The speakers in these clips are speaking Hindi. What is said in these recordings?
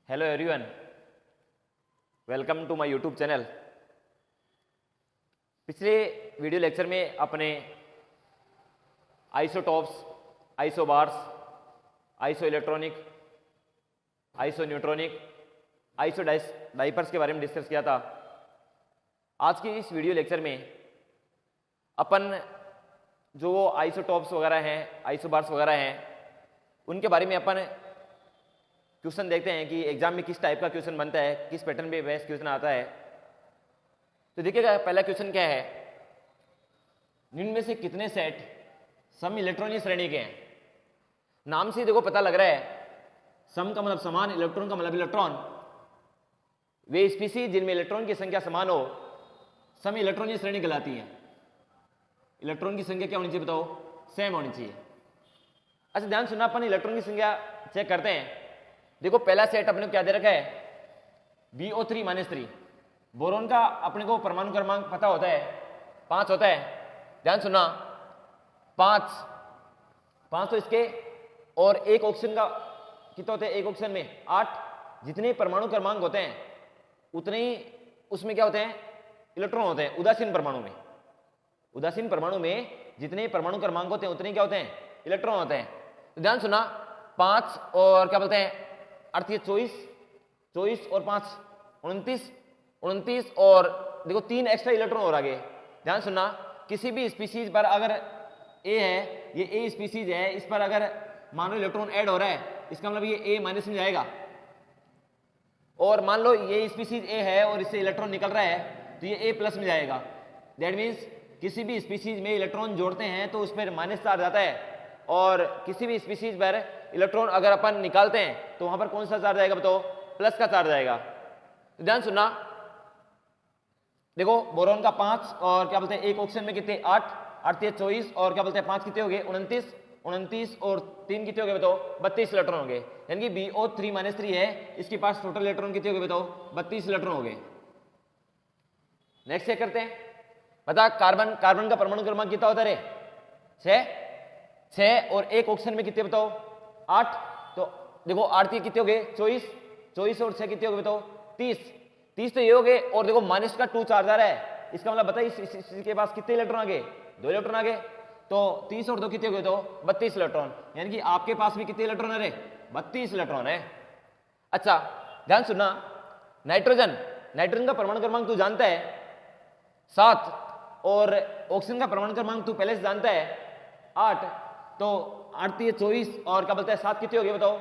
Hello everyone, welcome to my YouTube channel. पिछले वीडियो लेक्चर में अपने isotopes, isobars, isoelectronic, isoneutronic, isodiaphers के बारे में डिस्कस किया था। आज की इस वीडियो लेक्चर में अपन जो वो आइसोटॉप्स वगैरह हैं, आइसोबार्स वगैरह हैं, उनके बारे में अपन क्वेश्चन देखते हैं कि एग्जाम में किस टाइप का क्वेश्चन बनता है, किस पैटर्न में बेस्ट क्वेश्चन आता है। तो देखिएगा पहला क्वेश्चन क्या है, निम्न में से कितने सेट सम इलेक्ट्रॉनिक श्रेणी के हैं। नाम से देखो पता लग रहा है, सम का मतलब समान, इलेक्ट्रॉन का मतलब इलेक्ट्रॉन। वे स्पीसीज जिनमें इलेक्ट्रॉन की संख्या समान हो सम इलेक्ट्रॉनिक श्रेणी कहलाती है। इलेक्ट्रॉन की संख्या क्या होनी चाहिए बताओ, सेम होनी चाहिए। अच्छा ध्यान सुनना, अपन इलेक्ट्रॉन की संख्या चेक करते हैं। देखो पहला सेट अपने को क्या दे रखा है, BO3-3। बोरोन का अपने को परमाणु क्रमांक पता होता है, 5 होता है। ध्यान सुनना, 5 तो इसके, और एक ऑक्सीजन का कितना होता है, एक ऑक्सीजन में 8। जितने परमाणु क्रमांक होते हैं उतने ही उसमें क्या होते हैं, इलेक्ट्रॉन होते हैं। उदासीन परमाणु में जितने परमाणु क्रमांक होते हैं उतने क्या होते हैं, इलेक्ट्रॉन होते हैं। तो ध्यान सुना, 5 और क्या बोलते हैं 24 और 5 29 और देखो 3 एक्स्ट्रा इलेक्ट्रॉन और आगे। ध्यान सुनना, किसी भी स्पीसीज पर अगर ए है, ये ए स्पीसीज है, इस पर अगर मान लो इलेक्ट्रॉन ऐड हो रहा है, इसका मतलब ये ए माइनस में जाएगा। और मान लो ये स्पीसीज ए है और इससे इलेक्ट्रॉन निकल रहा है तो ये ए प्लस में जाएगा। दैट मीन्स किसी भी स्पीसीज में इलेक्ट्रॉन जोड़ते हैं तो उस पर माइनस चार्ज आता है, और किसी भी स्पीसीज पर इलेक्ट्रॉन अगर अपन निकालते हैं तो वहां पर कौन सा चार्ज आएगा बताओ, प्लस का चार्ज आएगा। तो ध्यान सुनना, देखो बोरोन का 5 और क्या बोलते हैं एक ऑक्सीजन में कितने 8 24 और क्या बोलते हैं 5 कितने हो गए 29 और 3 कितने हो गए बताओ 32 इलेक्ट्रॉन हो गए। यानी कि BO3-3 है, इसके पास टोटल इलेक्ट्रॉन कितने हो गए बताओ 32 इलेक्ट्रॉन हो गए। नेक्स्ट चेक करते हैं, बता कार्बन का परमाणु क्रमांक कितना होता है रे 6 और एक ऑक्सीजन में कितने बताओ 8। तो देखो 8 कितने हो गए 24 और 6 कितने हो गए बताओ 30 तो ये हो गए। और देखो माइनस का 2 चार्ज आ रहा है, इसका मतलब बताइए इसके पास कितने इलेक्ट्रॉन आ गए, 2 इलेक्ट्रॉन आ गए। तो 30 और 2 कितने हो गए तो 32 इलेक्ट्रॉन। यानी कि आपके पास भी कितने इलेक्ट्रॉन है रे 32 इलेक्ट्रॉन है। अच्छा ध्यान सुनना, नाइट्रोजन का परमाणु क्रमांक तू जानता है 7, और ऑक्सीजन का परमाणु क्रमांक तू पहले से जानता है 8। तो 8 24 और क्या बोलते हैं 7 कितने हो गए बताओ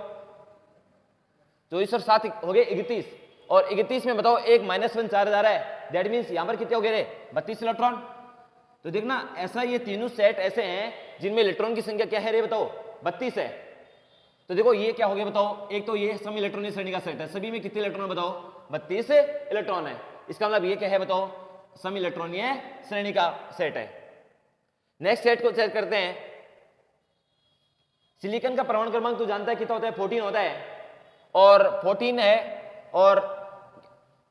24 और 7 हो गए 31, और 31 में बताओ एक -1 चार्ज आ रहा है। दैट मीन्स यहां पर कितने हो गए रे 32 इलेक्ट्रॉन। तो देखना ऐसा ये तीनों सेट ऐसे हैं जिनमें इलेक्ट्रॉन की संख्या क्या है रे बताओ 32 है। तो देखो ये क्या हो गया बताओ, एक तो ये सम इलेक्ट्रॉनिक श्रेणी का सेट है, सभी में कितने इलेक्ट्रॉन बताओ 32 इलेक्ट्रॉन है। इसका मतलब ये क्या है बताओ, सम इलेक्ट्रॉनीय श्रेणी का सेट है। नेक्स्ट सेट को चेक करते हैं। सिलिकॉन का परमाणु क्रमांक तू जानता है कितना होता है 14 होता है, और 14 है, और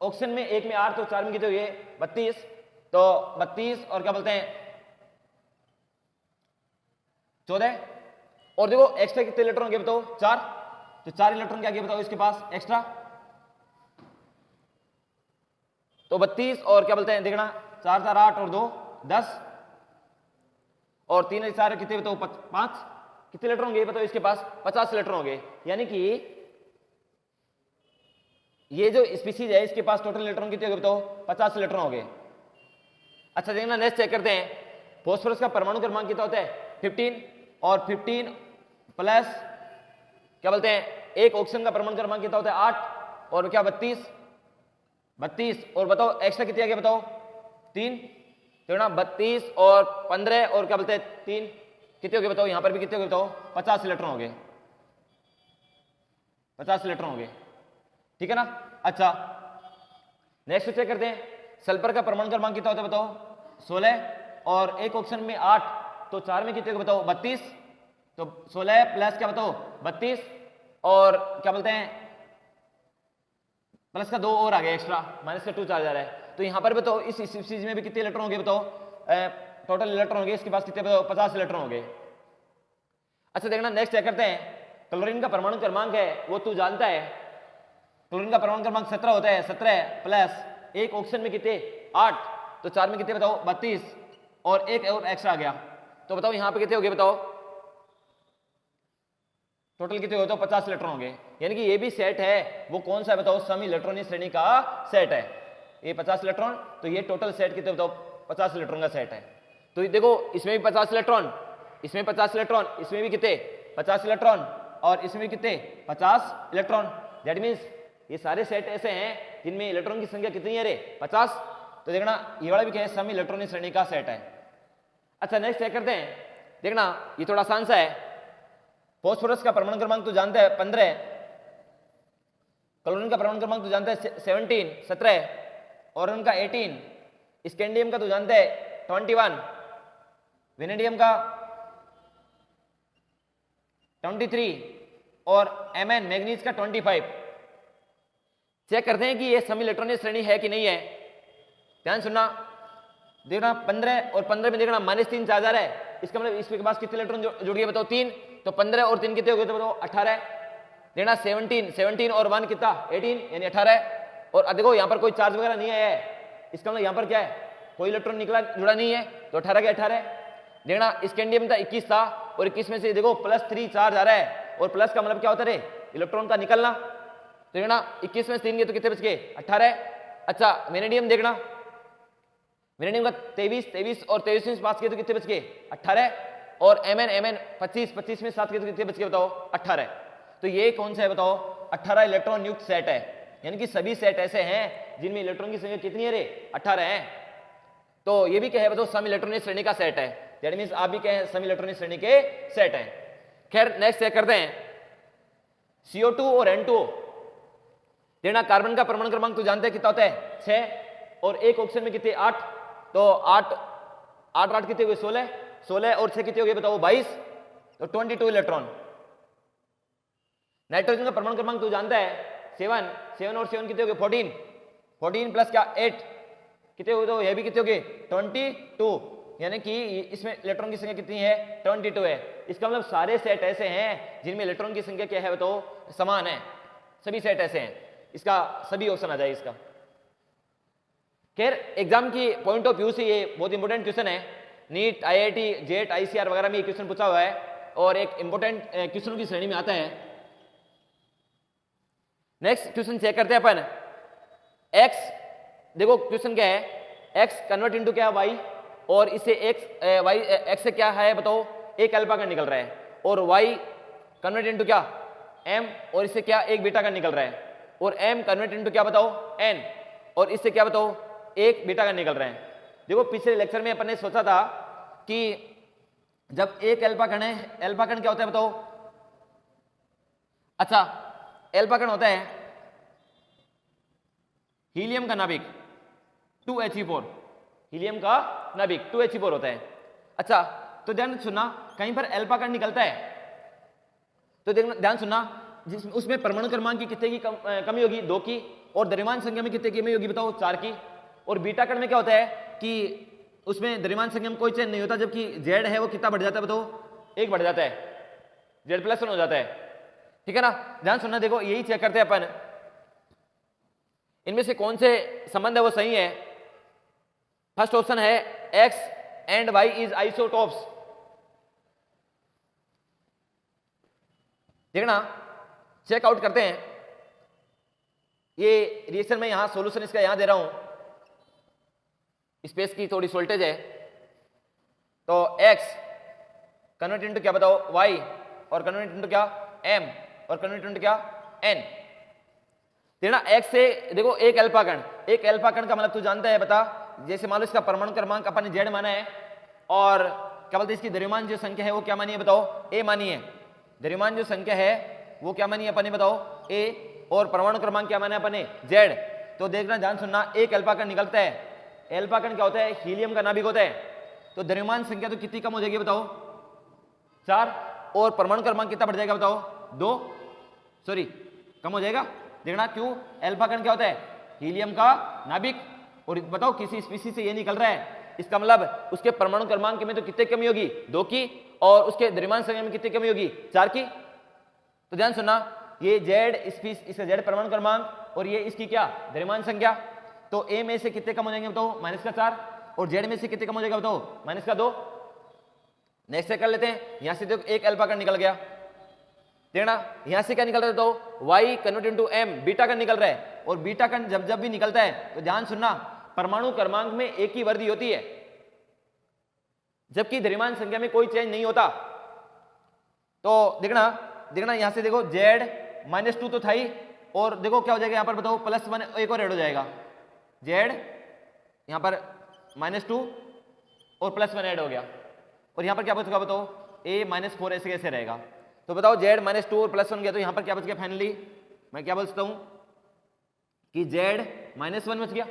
ऑक्सीजन में 1 में 8 तो 4 में कितने हुए 32। तो 32 और क्या बोलते हैं 14, और देखो एक्स्ट्रा कितने इलेक्ट्रॉन गए बताओ 4। तो 4 इलेक्ट्रॉन क्या गए बताओ इसके पास एक्स्ट्रा। तो 32 और क्या बोलते हैं देखना 4 4 8 और 2 10, और 3 4 कितने बताओ 5। कितने इलेक्ट्रॉन गए बताओ इसके पास 50 इलेक्ट्रॉन हो गए। यानी कि ये जो स्पीसीज है इसके पास टोटल इलेक्ट्रॉन कितने हो गए बताओ 50 इलेक्ट्रॉन हो गए। अच्छा देखना नेक्स्ट चेक करते हैं, फास्फोरस का परमाणु क्रमांक कितना होता है 15, और 15 प्लस क्या बोलते हैं एक ऑक्सीजन का परमाणु क्रमांक कितना होता है 8, और क्या 32 और बताओ एक्स्ट्रा कितने आ गया बताओ 3। तो ना 32 और 15 और क्या बोलते हैं 3 कितने हो गए बताओ, यहां पर भी कितने हो गए बताओ 50 इलेक्ट्रॉन हो गए, 50 इलेक्ट्रॉन हो गए, ठीक है ना। अच्छा नेक्स्ट चेक करते हैं, सल्फर का परमाणु क्रमांक कितना होता है बताओ 16, और एक ऑक्सीजन में 8, तो 4 में कितने बताओ 32। तो 16 प्लस क्या बताओ 32, और क्या बोलते हैं प्लस का 2 और आ गया एक्स्ट्रा, माइनस का 2 चार्ज आ रहा है। तो यहां पर बताओ इस चीज में भी कितने इलेक्ट्रॉन हो गए बताओ टोटल इलेक्ट्रॉन हो गए इसके पास कितने बताओ 50 इलेक्ट्रॉन हो गए। अच्छा देखना नेक्स्ट चेक करते हैं, क्लोरीन का परमाणु क्रमांक है वो तू जानता है क्लोरीन का परमाणु क्रमांक 17 होता है, 17 प्लस एक ऑक्सीजन में कितने 8, तो 4 में कितने बताओ 32, और एक और एक्स्ट्रा आ गया, तो बताओ यहाँ पे कितने हो गए बताओ, टोटल कितने हो तो 50 इलेक्ट्रॉन हो गए। यानी कि ये भी सेट है, वो कौन सा है बताओ, सम इलेक्ट्रॉनिक श्रेणी का सेट है। ये 50 इलेक्ट्रॉन, तो ये टोटल सेट कितने बताओ 50 इलेक्ट्रॉन का सेट है। तो देखो इसमें भी 50 इलेक्ट्रॉन, इसमें 50 इलेक्ट्रॉन, इसमें भी कितने 50 इलेक्ट्रॉन, और इसमें भी कितने 50 इलेक्ट्रॉन। दैट मीन्स ये सारे सेट ऐसे हैं जिनमें इलेक्ट्रॉन की संख्या कितनी है रे 50। तो देखना ये वाला भी क्या है, सम इलेक्ट्रॉनिक श्रेणी का सेट है। अच्छा नेक्स्ट चेक करते हैं, देखना ये थोड़ा आसान सा है। फास्फोरस का परमाणु क्रमांक तो जानते हैं 15, क्लोरीन का परमाणु क्रमांक तो जानते हैं 17, ऑर्गन का 18, स्कैंडियम का तो जानते हैं 21, वेनेडियम का 23 और Mn मैग्नीज का 25। चेक करते हैं कि ये सम इलेक्ट्रॉनिक श्रेणी है कि नहीं है। ध्यान सुनना, देखना 15 और 15 में देखना -3 चार्ज आ रहा है, इसका मतलब इसके पास कितने इलेक्ट्रॉन जुड़ गए बताओ 3, तो 15 और 3 कितने हो गए तो बताओ 18। देखना 17 और 1 कितना 18 यानी 18। और देखो यहाँ पर कोई चार्ज वगैरह नहीं आया है, इसका मतलब यहाँ पर क्या है, कोई इलेक्ट्रॉन निकला जुड़ा नहीं है, तो 18 के 18। देखना स्कैंडियम था 21 था, और 21 में से देखो +3 चार्ज आ रहा है, और प्लस का मतलब क्या होता है इलेक्ट्रॉन का निकलना। तो देखना 21 में से 3 गए तो कितने बच गए 18। अच्छा वेनेडियम देखना, वेनेडियम का 23 और 23 में 5 गए तो कितने बच गए 18, और Mn 25 में 7 गए तो कितने बच गए बताओ 18। तो ये कौन सा है बताओ 18 इलेक्ट्रॉन युक्त सेट है, यानी कि सभी सेट ऐसे हैं जिनमें इलेक्ट्रॉन की संख्या कितनी है रे 18 है। तो ये भी क्या है बताओ सम इलेक्ट्रॉनिक श्रेणी का सेट है, दैट मींस आप भी क्या है सम इलेक्ट्रॉनिक श्रेणी के सेट है। खैर नेक्स्ट चेक करते हैं CO2 और N2। देखना कार्बन का परमाणु क्रमांक तो जानते हैं कितना होता है 6, और एक ऑक्सीजन में कितने 8, तो 8 कितने हुए 16 और 6 कितने हो गए बताओ 22, तो 22 इलेक्ट्रॉन। नाइट्रोजन का परमाणु क्रमांक तो जानता है 7 और 7 कितने हो गए 14 प्लस क्या 8 कितने हुए, तो ये भी कितने हो गए 22, यानी कि इसमें इलेक्ट्रॉन की संख्या कितनी है 22 है। इसका मतलब सारे सेट ऐसे हैं जिनमें इलेक्ट्रॉन की संख्या क्या है बताओ समान है, सभी सेट ऐसे हैं। इसका सभी ऑप्शन आ जाए इसका। खैर एग्जाम की पॉइंट ऑफ व्यू से ये बहुत इंपॉर्टेंट क्वेश्चन है, नीट IIT जेट ICR वगैरह में ये क्वेश्चन पूछा हुआ है, और एक इंपॉर्टेंट क्वेश्चन की श्रेणी में आता है। नेक्स्ट क्वेश्चन चेक करते हैं अपन। x देखो क्वेश्चन क्या है, x कन्वर्ट इनटू क्या y, और इसे x से क्या है बताओ एक अल्फा का निकल रहा है, और y कन्वर्ट इनटू क्या m, और इससे क्या एक बीटा का निकल रहा है, और m कन्वर्ट इनटू क्या बताओ n, और इससे क्या बताओ एक बीटा का निकल रहा है। देखो पिछले लेक्चर में अपन ने सोचा था कि जब एक अल्फा कण है, अल्फा कण क्या होता है बताओ, अच्छा अल्फा कण होता है हीलियम का नाभिक 2He4, हीलियम का नाभिक 2He4 होता है। अच्छा तो ध्यान सुनना, कहीं पर अल्फा कण निकलता है तो ध्यान सुनना, जिसमें उसमें परमाणु क्रमांक की कितने की कमी होगी 2 की, और द्रव्यमान संख्या में कितने की कमी होगी बताओ 4 की। और बीटा कण में क्या होता है कि उसमें द्रव्यमान संख्या में कोई चेंज नहीं होता, जबकि Z है वो कितना बढ़ जाता है बताओ 1 बढ़ जाता है, Z+1 हो जाता है, ठीक है ना। ध्यान सुनना, देखो यही चेक करते हैं अपन, इनमें से कौन से संबंध है वो सही है। फर्स्ट ऑप्शन है X and Y is isotopes. देखना चेक आउट करते हैं, ये रिएक्शन में यहां सॉल्यूशन इसका यहां दे रहा हूं, स्पेस की थोड़ी शॉर्टेज है, तो x कन्वर्ट इनटू क्या बताओ y, और कन्वर्ट इनटू क्या m, और कन्वर्ट इनटू क्या n। देखना x से देखो एक अल्फा कण, एक अल्फा कण का मतलब तू जानता है बता, जैसे मान लो इसका परमाणु क्रमांक अपन ने Z माना है, और क्या बोलते हैं इसकी द्रव्यमान जो संख्या है वो क्या मानी है बताओ a मानी है, द्रव्यमान जो संख्या है वो क्या मानी है अपन ने बताओ a, और परमाणु क्रमांक क्या माना है अपन ने Z। तो देखना ध्यान सुनना, एक अल्फा कण निकलता है, अल्फा कण क्या होता है हीलियम का नाभिक होता है, तो द्रव्यमान संख्या तो कितनी कम हो जाएगी बताओ 4, और परमाणु क्रमांक कितना बढ़ जाएगा बताओ 2, सॉरी कम हो जाएगा। देखना क्यों, अल्फा कण क्या होता है हीलियम का नाभिक, और बताओ किसी स्पीशीज से ये निकल रहा है, इसका मतलब उसके परमाणु क्रमांक में तो कितनी कमी होगी 2 की, और उसके द्रव्यमान संख्या में कितनी कमी होगी 4 की। तो ध्यान सुनना, ये जेड इसका जेड परमाणु क्रमांक और ये इसकी क्या द्रव्यमान संख्या। तो ए में से कितने कम हो जाएंगे बताओ, -4, और जेड में से कितने कम हो जाएगा बताओ, -2। नेक्स्ट से कर लेते हैं, यहां से देखो एक अल्फा का निकल गया, देखना यहां से क्या निकल रहा है तो y convert into m, beta का निकल रहा है। और बीटा का जब जब भी निकलता है तो ध्यान सुनना, परमाणु क्रमांक में एक ही वृद्धि होती है, जबकि द्रव्यमान संख्या में कोई चेंज नहीं होता। तो देखना यहां से देखो z -2 तो था ही, और देखो क्या हो जाएगा यहां पर बताओ, +1 एक और ऐड हो जाएगा, z यहां पर -2 और +1 ऐड हो गया, और यहां पर क्या बचेगा बताओ, a -4 ऐसे कैसे रहेगा। तो बताओ z -2 और +1 गया तो यहां पर क्या बच गया, फाइनली मैं क्या बोल सकता हूं कि z -1 बच गया।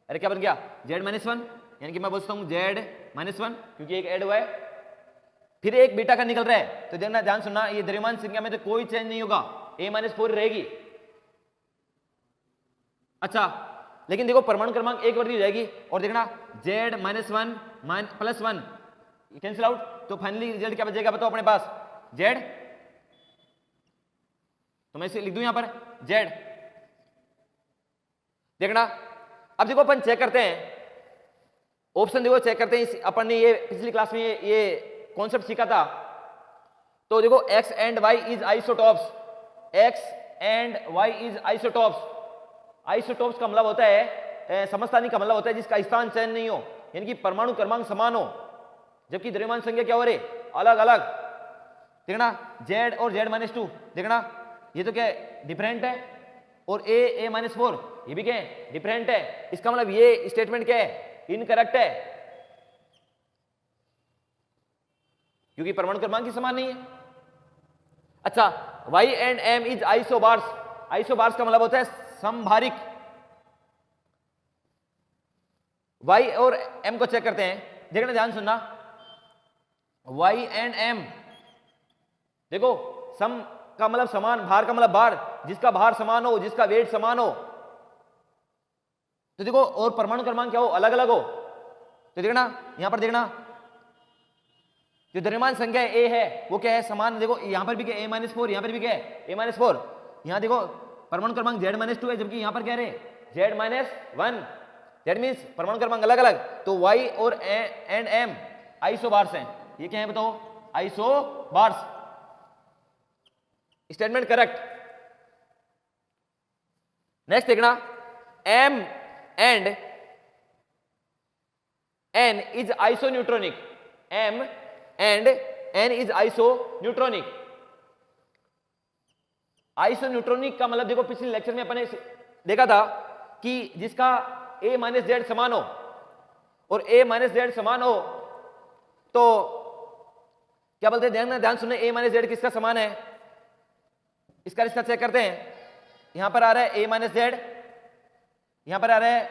अरे क्या बच गया, z -1, यानी कि मैं बोल सकता हूं z -1 क्योंकि एक ऐड हुआ है, फिर एक बीटा का निकल रहा है। तो देखना ध्यान सुनना, ये द्रव्यमान संख्या में तो कोई चेंज नहीं होगा, a -4 रहेगी। अच्छा, लेकिन देखो परमाणु क्रमांक एक वृद्धि हो जाएगी, और देखना z -1 +1 कैंसिल आउट, तो फाइनली रिजल्ट क्या बचेगा बताओ अपने पास, z, तो मैं इसे लिख दूं यहां पर z। देखना अब देखो अपन चेक करते हैं, ऑप्शन देखो चेक करते हैं, अपन ने ये पिछली क्लास में ये कॉन्सेप्ट सीखा था। तो देखो x and y is isotopes, x and y is isotopes. Isotopes का मतलब होता है, समस्थानिक का मतलब होता है जिसका स्थान चयन नहीं हो, यानी कि परमाणु क्रमांक समान हो जबकि द्रव्यमान संख्या क्या हो रही अलग अलग। देखना z और z -2, देखना ये तो क्या है डिफरेंट है, और a -4 ये भी क्या है डिफरेंट है। इसका मतलब ये स्टेटमेंट क्या है इनकरेक्ट है, क्योंकि परमाणु क्रमांक ही समान नहीं है। अच्छा, y and m is isobars, isobars का मतलब होता है समभारिक। y और m को चेक करते हैं, देखना ध्यान सुनना, y एंड m देखो सम का मतलब समान, भार का मतलब भार, जिसका भार समान हो, जिसका वेट समान हो। तो देखो और परमाणु क्रमांक क्या हो अलग अलग हो। तो देखना यहां पर देखना जो द्रव्यमान संख्या ए है वो क्या है समान, देखो यहां पर भी क्या a -4, यहां पर भी क्या है a -4। यहां देखो परमाणु क्रमांक z -2 है, जबकि यहां पर क्या रहे z -1, दैट मींस परमाणु क्रमांक अलग अलग। तो y और एंड m आइसोबार्स हैं, ये क्या है बताओ आइसोबार्स, स्टेटमेंट करेक्ट। नेक्स्ट देखना m and n is isoneutronic, m and n is isoneutronic. Isoneutronic का मतलब देखो पिछले लेक्चर में अपने देखा था कि जिसका a -z समान हो, और a -z समान हो तो क्या बोलते हैं, ध्यान सुनने, a -z किसका समान है, इसका रिश्ता चेक करते हैं। यहां पर आ रहा है a -z, यहां पर आ रहा है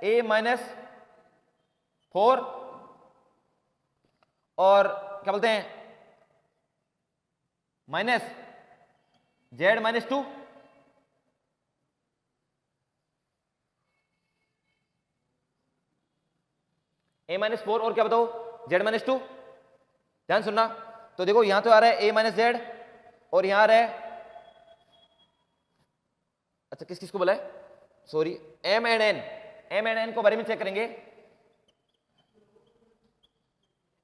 a -4, और क्या बोलते हैं -z -2, a -4 और क्या बताओ z -2। ध्यान सुनना, तो देखो यहां तो आ रहा है a -z, और यहां आ रहा है, अच्छा किस किस को बोला है सॉरी, m एंड n को बारे में चेक करेंगे,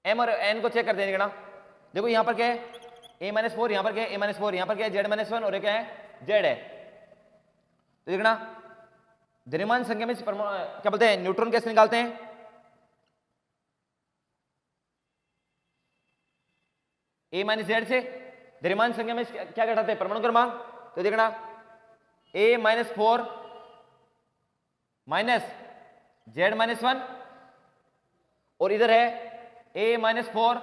m और n को चेक करते हैं। देखना देखो यहां पर क्या है a -4, यहां पर क्या है a -4, यहां पर क्या है z -1, और ये क्या है z है। तो देखना द्रव्यमान संख्या में क्या बोलते हैं न्यूट्रॉन कैसे निकालते हैं, a -z से द्रव्यमान संख्या में क्या घटाते हैं परमाणु क्रमांक। तो देखना a -4 z -1, और इधर है a -4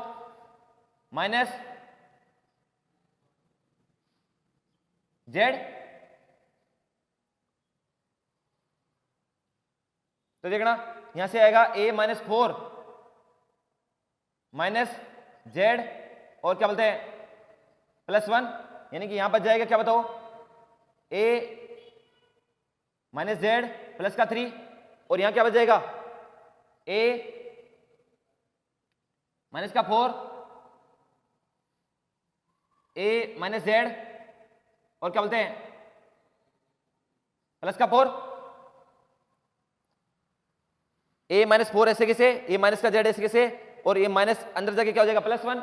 z। तो देखना यहां से आएगा a -4 z, और क्या बोलते हैं +1, यानी कि यहां पर जाएगा क्या बताओ a -z प्लस का 3, और यहां क्या बच जाएगा a -4 a -z और क्या बोलते हैं प्लस का 4, a माइनस 4 ऐसे कैसे, a माइनस का z ऐसे कैसे, और a माइनस अंदर जाके क्या हो जाएगा +1।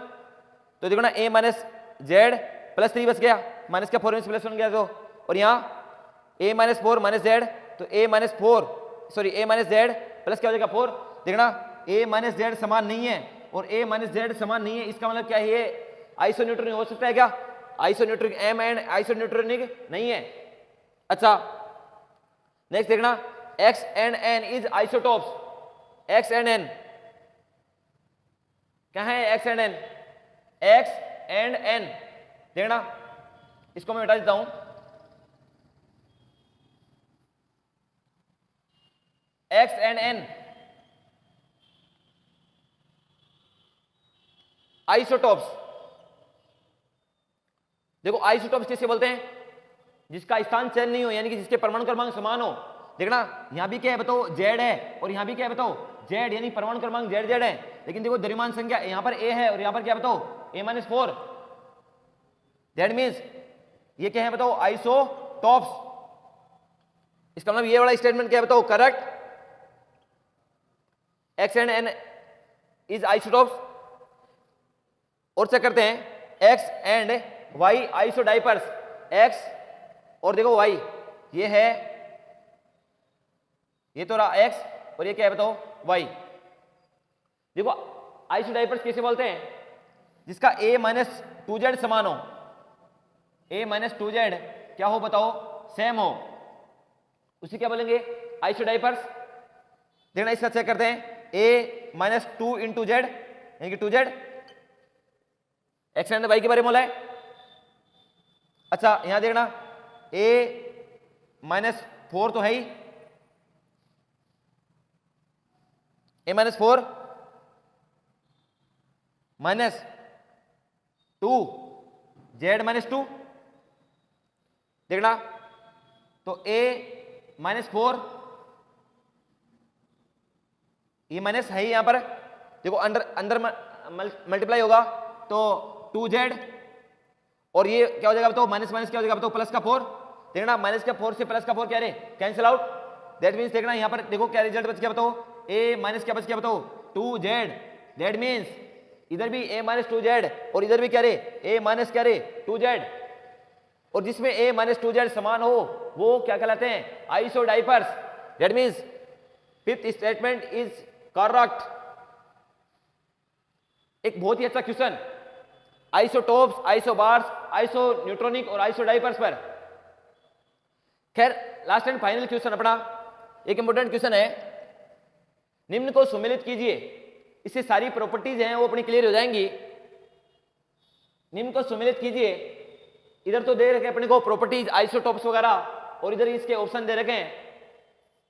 तो देखो ना a माइनस z प्लस 3 बच गया, माइनस का 4 में +1 गया तो, और यहाँ a माइनस 4 माइनस z, तो a minus 4 sorry a minus z plus क्या हो जाएगा 4। देखना a माइनस z समान नहीं है और a माइनस z समान नहीं है, इसका मतलब क्या है ये आइसोन्यूट्रॉनिक हो सकता है क्या, आइसोन्यूट्रॉनिक m एंड आइसोन्यूट्रॉनिक नहीं है। अच्छा नेक्स्ट देखना x and n is isotopes, x and n क्या है, x and n, x and n, देखना इसको मैं मिटा देता हूं, x एंड n आइसोटोप्स। देखो आइसोटोप्स किसे बोलते हैं, जिसका स्थान चयन नहीं हो, यानी कि जिसके परमाणु क्रमांक समान हो। देखना यहां भी क्या है बताओ z है, और यहां भी क्या है बताओ z, यानी परमाणु क्रमांक z z है, लेकिन देखो द्रव्यमान संख्या यहां पर a है और यहां पर क्या बताओ a-4, दैट मींस ये क्या है बताओ आइसोटोप्स। इसका मतलब ये वाला स्टेटमेंट क्या है बताओ correct, x and n is isotopes. और चेक करते हैं x एंड y आइसोडाइपर्स, x और देखो y, ये है, ये तो रहा x और ये क्या है बताओ y। देखो आइसोडाइपर्स किसे बोलते हैं, जिसका a-2z समान हो, a-2z क्या हो बताओ सेम हो, उसे क्या बोलेंगे आइसोडाइपर्स। देखना इसका चेक करते हैं a-2 इंटू z यानी कि 2z, x एंड y के बारे में बोला है। अच्छा यहां देखना a-4 तो है ही, a-4 माइनस 2 z-2, देखना तो a-4 ये माइनस है ही यहां पर, देखो अंदर अंदर मल्टीप्लाई होगा तो 2z, और ये क्या हो जाएगा बताओ माइनस माइनस क्या हो जाएगा बताओ प्लस का 4। देखना माइनस का 4 से प्लस का 4 क्या रे कैंसिल आउट, दैट मींस देखना यहां पर देखो क्या रिजल्ट बच गया बताओ a माइनस क्या बच गया बताओ 2z, दैट मींस इधर भी a-2z और इधर भी क्या रे a- क्या रे 2z, और जिसमें a-2z समान हो वो क्या कहलाते हैं isodiaphers. That means fifth statement is correct. एक बहुत ही अच्छा क्वेश्चन आइसोटोप्स, आइसोबार्स, आइसोन्यूट्रॉनिक और आइसोडाइपर्स पर। खैर लास्ट एंड फाइनल क्वेश्चन अपना एक इंपॉर्टेंट क्वेश्चन है, निम्न को सुमेलित कीजिए, इससे सारी प्रॉपर्टीज हैं वो अपनी क्लियर हो जाएंगी। निम्न को सुमेलित कीजिए, इधर तो दे रखे अपने को प्रॉपर्टीज आइसोटोप्स वगैरह, और इधर इसके ऑप्शन दे रखे हैं।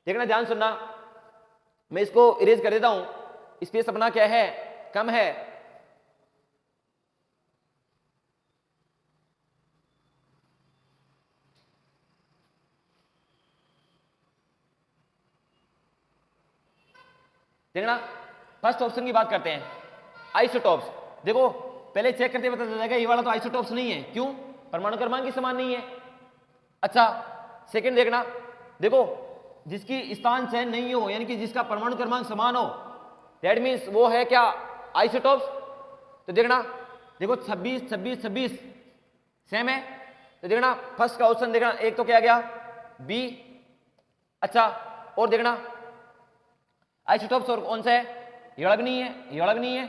देखना ध्यान सुनना, मैं इसको इरेज कर देता हूं, स्पेस अपना क्या है कम है। देखना फर्स्ट ऑप्शन की बात करते हैं आइसोटोप्स। देखो पहले चेक करते पता चल जाएगा ये वाला तो आइसोटोप्स नहीं है, क्यों परमाणु क्रमांक ही समान नहीं है। अच्छा सेकंड देखना, देखो जिसकी स्थान चयन नहीं हो यानी कि जिसका परमाणु क्रमांक समान हो, दैट मींस वो है क्या आइसोटोप्स। तो देखना देखो 26 26 26 सेम है, तो देखना फर्स्ट का ऑप्शन देखना एक तो क्या गया बी। अच्छा और देखना आइसोटोप्स और कौन सा है, ये वाला भी नहीं है, ये वाला भी नहीं है।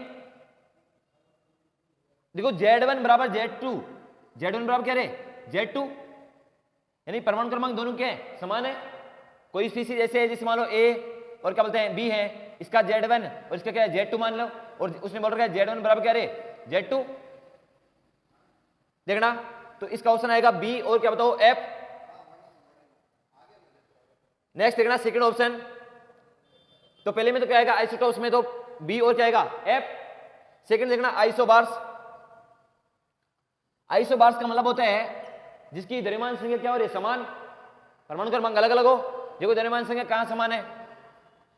देखो Z1 बराबर Z2, Z1 बराबर क्या रे Z2, यानी परमाणु क्रमांक दोनों के समान है। कोई स्पीसीज ऐसे है जिसे मान लो A और क्या बोलते हैं B है, इसका Z1 और इसका क्या है Z2 मान लो, और उसने बोल रखा है Z1 बराबर क्या रे Z2। देखना तो इसका ऑप्शन आएगा B और क्या बताओ F। नेक्स्ट देखना सेकंड ऑप्शन, तो पहले में तो क्या आएगा आइसोटोप्स में तो B और क्या आएगा F। सेकंड देखना आइसोबार्स, आइसोबार्स का मतलब होता है जिसकी द्रव्यमान संख्या क्या हो रही है समान, परमाणु क्रमांक अलग अलग हो। देखो द्रव्यमान संख्या कहां समान है,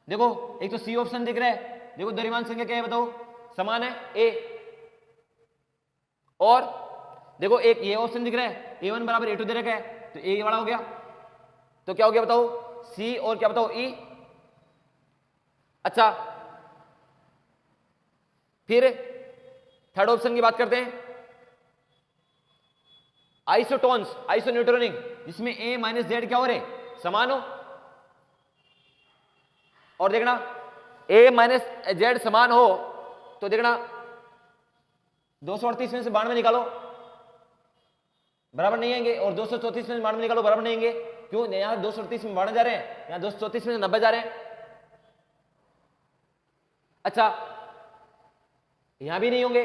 देखो एक तो सी ऑप्शन दिख रहा है, देखो द्रव्यमान संख्या क्या है बताओ समान है A, और देखो एक ये ऑप्शन दिख रहा है A1 बराबर A2 दे रखा है, तो ए वाला हो गया। तो क्या हो गया बताओ, C और क्या बताओ E। अच्छा, फिर थर्ड ऑप्शन की बात करते हैं, आइसोटोन्स, आइसोन्यूट्रॉनिक, जिसमें A माइनस जेड क्या हो रहे, समान हो। और देखना A माइनस जेड समान हो तो देखना 238 में से 92 निकालो, बराबर नहीं आएंगे, और 234 में से 92 निकालो, बराबर नहीं आएंगे। क्यों, यहां 238 में 92 जा रहे हैं, यहां 234 में से 90 जा रहे हैं। अच्छा, यहां भी नहीं होंगे,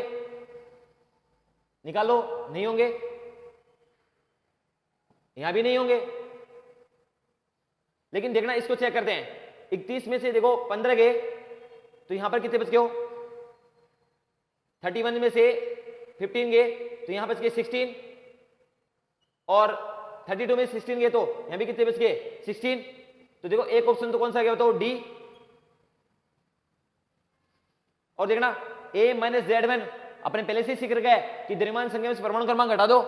निकालो, नहीं होंगे, यहां भी नहीं होंगे। लेकिन देखना, इसको चेक करते हैं, 31 में से देखो 15 गए, तो यहां पर कितने बच गए हो, 31 में से 15 गए, तो यहां बच गए 16, और 32 में 16 गए, तो यहां भी कितने बच गए 16। तो देखो एक ऑप्शन तो कौन सा गया बताओ, डी। और देखना A माइनस Z1 अपने पहले से ही सीख रखा है कि द्रव्यमान संख्या में से परमाणु क्रमांक घटा दो,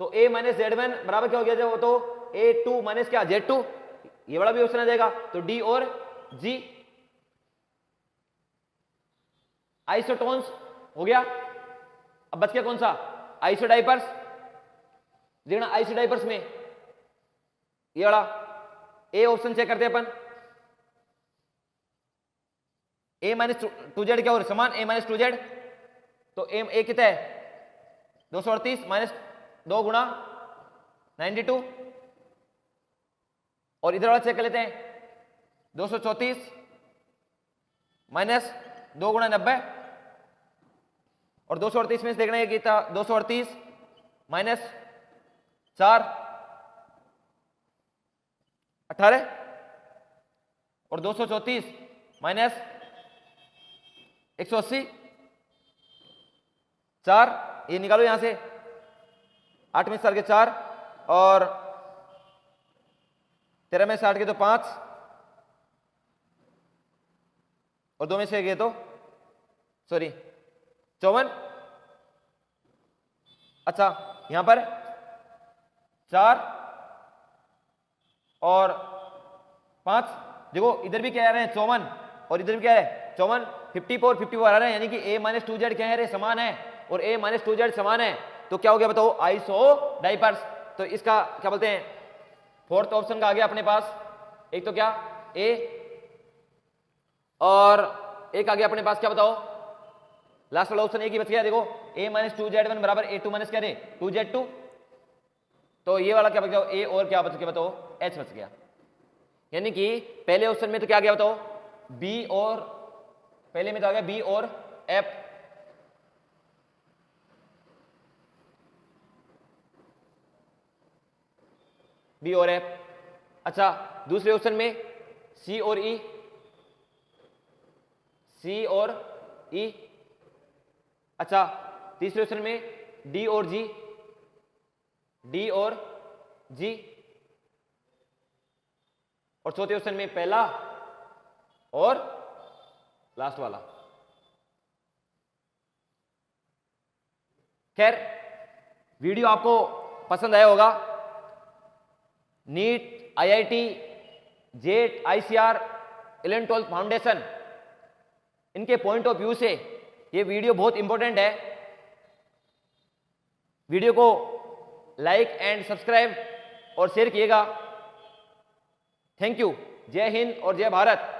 तो A माइनस Z1 बराबर क्या हो गया, जब तो A2 माइनस क्या Z2, ये वाला भी ऑप्शन आ जाएगा। तो D और G। आइसोटोन्स हो गया, अब बच गया कौन सा, आइसोडाइपर्स। देखना आइसोडाइपर्स में ये वाला ए ऑप्शन चेक करते हैं अपन, A माइनस 2Z क्या हो रहा है, समान A माइनस 2Z, तो ए कितना है 238 माइनस 2 गुणा 92, और इधर वाला चेक कर लेते हैं 234 माइनस 2 गुणा 90, और 238 में से देखना है कि था 238 माइनस 4 18, और 234 माइनस 180 4, ये निकालो यहां से, 8 में से 4 के 4, और 13 में से 8 के तो 5, और 2 में से गए तो सॉरी 54। अच्छा, यहां पर 4 और 5, देखो इधर भी क्या आ रहे हैं 54, और इधर भी क्या है 54, 54 54 आ रहे हैं, यानी कि A माइनस 2Z क्या है रे, समान है, और A माइनस 2Z समान है। तो क्या हो गया बताओ, आइसोडाइपर्स। तो इसका क्या बोलते हैं, फोर्थ ऑप्शन का आ गया अपने पास, एक तो क्या A, और एक आ गया अपने पास क्या बताओ, लास्ट वाला ऑप्शन एक ही बच गया। देखो A माइनस 2Z1 बराबर A2 माइनस क्या रे 2Z2, तो ये वाला क्या बच गया, A और क्या बच गया बताओ, H बच गया। यानी कि पहले ऑप्शन में तो क्या गया बताओ, B और पहले में तो आ गया B और F, B और F। अच्छा, दूसरे ऑप्शन में C और E, C और E। अच्छा, तीसरे ऑप्शन में D और G, D और G, और चौथे ऑप्शन में पहला और लास्ट वाला। खैर, वीडियो आपको पसंद आया होगा। नीट, IIT, जेट, ICR, 11-12 फाउंडेशन, इनके पॉइंट ऑफ व्यू से ये वीडियो बहुत इंपॉर्टेंट है। वीडियो को लाइक एंड सब्सक्राइब और शेयर किएगा। Thank you. जय हिंद और जय भारत।